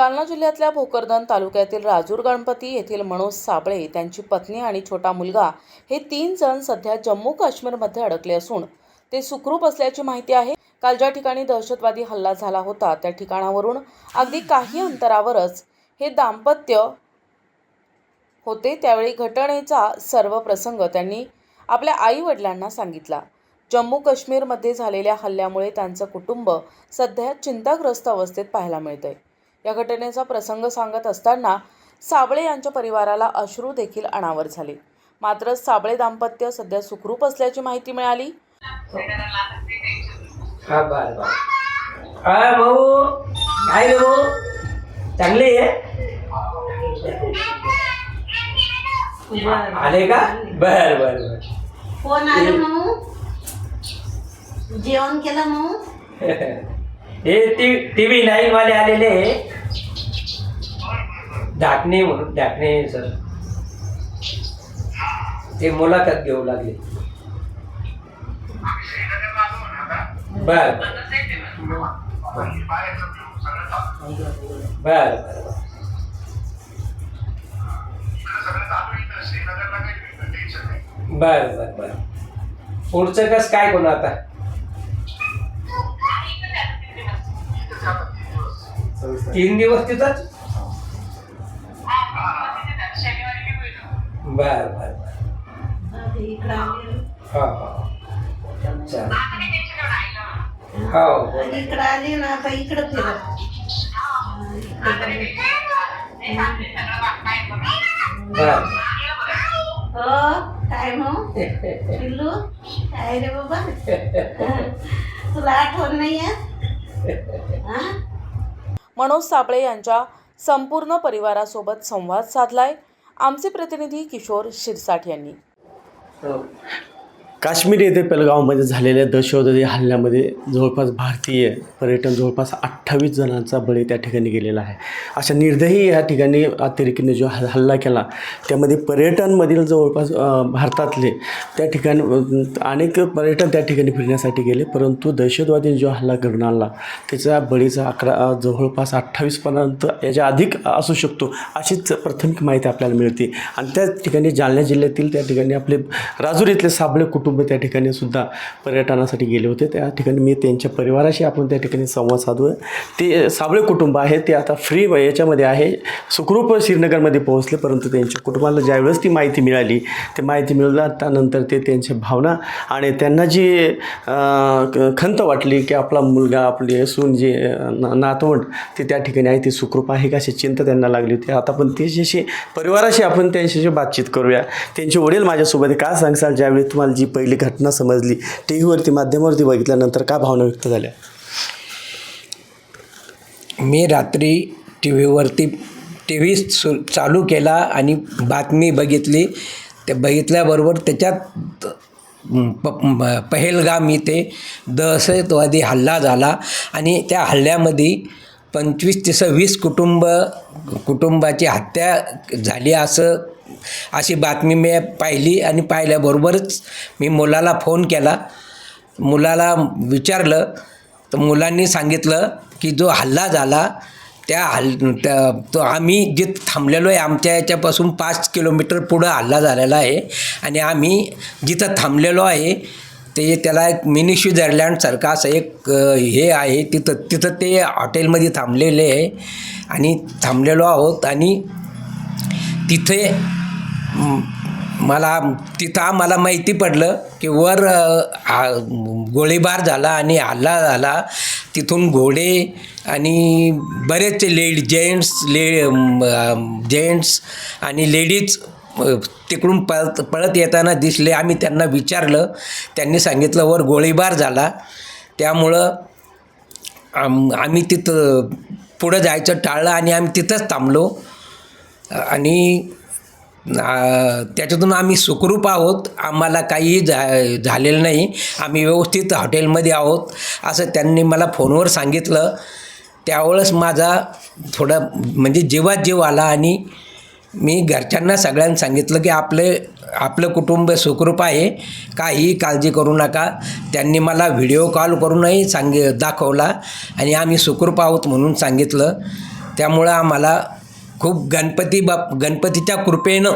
जालना जिल्ह्यातल्या भोकरदन तालुक्यातील राजूर गणपती येथील मनोज साबळे, त्यांची पत्नी आणि छोटा मुलगा हे 3 जण सध्या जम्मू काश्मीरमध्ये अडकले असून ते सुखरूप असल्याची माहिती आहे। काल ज्या ठिकाणी दहशतवादी हल्ला झाला होता त्या ठिकाणावरून अगदी काही अंतरावरच हे दाम्पत्य होते। त्यावेळी घटनेचा सर्व प्रसंग त्यांनी आपल्या आई-वडिलांना सांगितला। जम्मू काश्मीरमध्ये झालेल्या हल्ल्यामुळे त्यांचं कुटुंब सध्या चिंताग्रस्त अवस्थेत पाहायला मिळतंय। या घटनेचा प्रसंग सांगत असताना साबळे यांच्या परिवाराला अश्रू देखील अनावर झाले। मात्र साबळे दाम्पत्य सध्या सुखरूप असल्याची माहिती मिळाली। भाऊ काय रे भाऊ, चांगले आहे आले का? बर बर बर। फोन आला मऊ, जेवण केलं मऊ? हे TV 9 वाले आलेले, ढाकणे म्हणून, ढाकणे सर ते मुलाखत घेऊ लागले। बर बर बर बर बर। पुढचं कस काय कोण आता? तीन दिवस तिथंच? बर बर बर। हा हा चालेल। हो इकडं आले ना, आता इकडं फिरत बर। हो काय मग पिल्लू, काय रे बाबा, तुला आठवण नाही आहे? मनोज साबळे यांच्या संपूर्ण परिवारासोबत संवाद साधलाय आमचे प्रतिनिधी किशोर शिरसाट यांनी। काश्मीर येथे पेहलगावमध्ये झालेल्या दहशतवादी हल्ल्यामध्ये जवळपास भारतीय पर्यटन जवळपास 28 जणांचा बळी त्या ठिकाणी गेलेला आहे। अशा निर्दयी या ठिकाणी अतिरेकीने जो हल्ला केला त्यामध्ये पर्यटनमधील जवळपास भारतातले त्या ठिकाणी अनेक पर्यटन त्या ठिकाणी फिरण्यासाठी गेले, परंतु दहशतवादीने जो हल्ला घडून आणला त्याचा बळीचा आकडा जवळपास 28पर्यंत याच्या अधिक असू शकतो अशीच प्राथमिक माहिती आपल्याला मिळते। आणि त्याच ठिकाणी जालना जिल्ह्यातील त्या ठिकाणी आपले राजूर इथले साबळे कुटुंब त्या ठिकाणी सुद्धा पर्यटनासाठी गेले होते। त्या ठिकाणी मी त्यांच्या परिवाराशी आपण त्या ठिकाणी संवाद साधूया। ते साबळे कुटुंब आहे ते आता फ्री याच्यामध्ये आहे, सुखरूप श्रीनगरमध्ये पोहोचले, परंतु त्यांच्या कुटुंबाला ज्यावेळेस ती माहिती मिळाली, ते माहिती मिळाली त्यानंतर ते त्यांच्या भावना आणि त्यांना जी खंत वाटली की आपला मुलगा, आपली सून, जे नातवंड ते त्या ठिकाणी आहे ते सुखरूप आहे का अशी चिंता त्यांना लागली होती। आता पण त्याच्याशी परिवाराशी आपण त्यांच्याशी बातचीत करूया। त्यांचे वडील माझ्यासोबत काय सांगसाल, ज्यावेळी तुम्हाला जी पहिली घटना समजली, टीव्हीवरती माध्यमावरती बघितल्यानंतर काय भावना व्यक्त झाल्या? मी रात्री टीव्ही चालू केला आणि बातमी बघितली। ते बघितल्याबरोबर त्याच्यात पहलगाम इथे दहशतवादी हल्ला झाला आणि त्या हल्ल्यामध्ये 25 ते 26 कुटुंबाची हत्या झाली अशी बातमी मी पाहिली। आणि पाहिल्याबरोबरच मी मुलाला फोन केला, मुलाला विचारलं तर मुलांनी सांगितलं की जो हल्ला झाला तो आम्ही जिथं थांबलेलो आहे, आमच्या याच्यापासून 5 किलोमीटर पुढं हल्ला झालेला आहे आणि आम्ही जिथं थांबलेलो आहे ते त्याला एक मिनी स्वित्झर्लंडसारखं असं एक हे आहे, तिथं ते हॉटेलमध्ये थांबलेले आहे आणि थांबलेलो आहोत। आणि तिथे तिथं आम्हाला माहिती पडलं की वर गोळीबार झाला आणि हल्ला झाला। तिथून घोडे आणि बरेचसे जेंट्स आणि लेडीज तिकडून पळत येताना दिसले। आम्ही त्यांना विचारलं, त्यांनी सांगितलं वर गोळीबार झाला, त्यामुळं आम्ही तिथं पुढं जायचं टाळलं आणि आम्ही तिथंच थांबलो आणि त्याच्यातून आम्ही सुखरूप आहोत, आम्हाला काहीही झालेलं नाही, आम्ही व्यवस्थित हॉटेलमध्ये आहोत असं त्यांनी मला फोनवर सांगितलं। त्यावेळेस माझा थोडा म्हणजे जीवात जीव आला आणि मी घरच्यांना सगळ्यांना सांगितलं की आपलं कुटुंब सुखरूप आहे, काहीही काळजी करू नका। त्यांनी मला व्हिडिओ कॉल करूनही दाखवला आणि आम्ही सुखरूप आहोत म्हणून सांगितलं। त्यामुळं आम्हाला खूप गणपतीच्या कृपेनं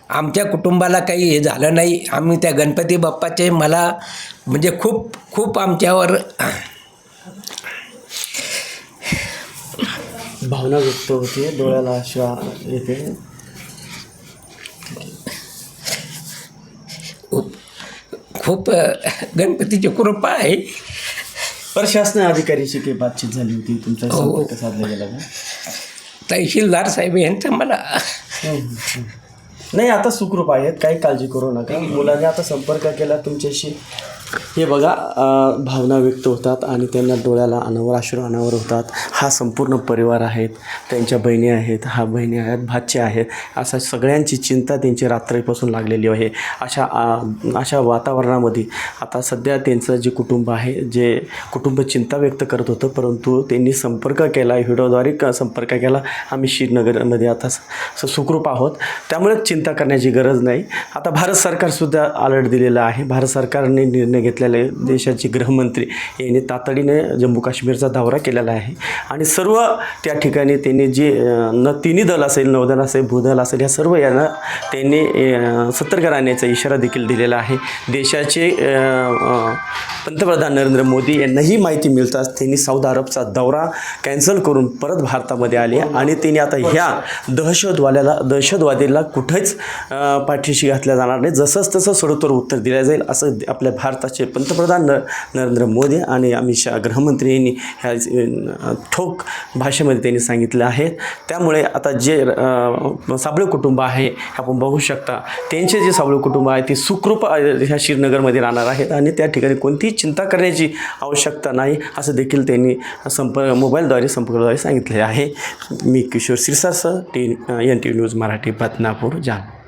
आमच्या कुटुंबाला काही हे झालं नाही. आम्ही त्या गणपती बाप्पाचे मला म्हणजे खूप खूप आमच्यावर भावना व्यक्त होते, डोळ्याला अश्रू येते. खूप गणपतीची कृपा आहे. प्रशासन अधिकाऱ्याशी काही बातचीत झाली होती, तुमचा संपर्क साधला गेला का? तहसीलदार साहेब यांचं मला नाही, आता सुखरूप आहेत, काही काळजी करू नका. मुलाने आता संपर्क केला तुमच्याशी. हे बघा, भावना व्यक्त होतात आणि त्यांना डोळ्याला अश्रू अनावर होतात. हा संपूर्ण परिवार आहेत, त्यांच्या बहिणी आहेत, बहिणी आहेत, भाचे आहेत, अशा सगळ्यांची चिंता त्यांची रात्रीपासून लागलेली आहे. अशा वातावरणामध्ये आता सध्या त्यांचं जे कुटुंब आहे, जे कुटुंब चिंता व्यक्त करत होतं, परंतु त्यांनी संपर्क केला, व्हिडिओद्वारे संपर्क केला. आम्ही श्रीनगरमध्ये आता सुखरूप आहोत, त्यामुळे चिंता करण्याची गरज नाही. आता भारत सरकारसुद्धा अलर्ट दिलेला आहे. भारत सरकारने निर्णय घेतलेले, देशाचे गृहमंत्री यांनी तातडीने जम्मू काश्मीरचा दौरा केलेला आहे आणि सर्व त्या ठिकाणी त्यांनी जे तिन्ही दल असेल, नौदल असेल, भूदल असेल, या सर्व यांना त्यांनी सतर्क राहण्याचा इशारा देखील दिलेला आहे. देशाचे पंतप्रधान नरेंद्र मोदी यांनाही माहिती मिळताच त्यांनी सौदी अरबचा दौरा कॅन्सल करून परत भारतामध्ये आले आणि त्यांनी आता ह्या दहशतवादीला कुठेच पाठीशी घातल्या जाणार नाही, जसंच तसं सडोत्तर उत्तर दिलं जाईल, असं आपल्या भारताचे पंतप्रधान नरेंद्र मोदी आणि अमित शहा गृहमंत्री यांनी ह्या ठोक भाषेमध्ये त्यांनी सांगितलं आहे. त्यामुळे आता जे साबळे कुटुंब आहे, आपण बघू शकता, त्यांचे जे साबळे कुटुंब आहे ते सुखरूप ह्या श्रीनगरमध्ये राहणार आहेत आणि त्या ठिकाणी कोणतीही चिंता करण्याची आवश्यकता नाही, असं देखील त्यांनी मोबाईलद्वारे संपर्कद्वारे सांगितले आहे. मी किशोर सिरसासह NTV न्यूज मराठी, बदनापूर, जालना.